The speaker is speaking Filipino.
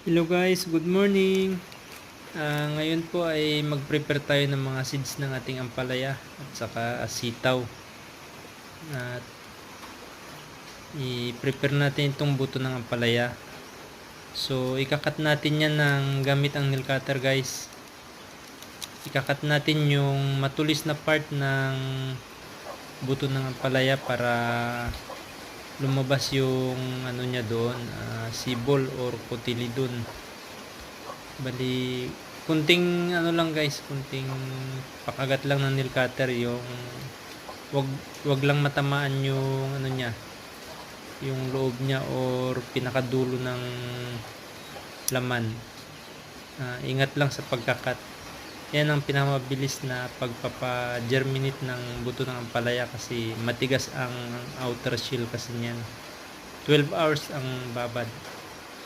Hello guys, good morning. Ngayon po ay mag-prepare tayo ng mga seeds ng ating ampalaya at saka sitaw. At i-prepare natin itong buto ng ampalaya. So ikakat natin yan ng gamit ang nail cutter guys. Ikakat natin yung matulis na part ng buto ng ampalaya para lumabas yung ano niya doon, sibol or cotyledon. Bali kunting ano lang guys, kunting pakagat lang ng nail cutter, yung wag wag lang matamaan yung ano niya, yung loob niya or pinakadulo ng laman. Ingat lang sa pagkakat. Yan ang pinamabilis na pagpapa-germinate ng buto ng ampalaya kasi matigas ang outer shell kasi niyan. 12 hours ang babad.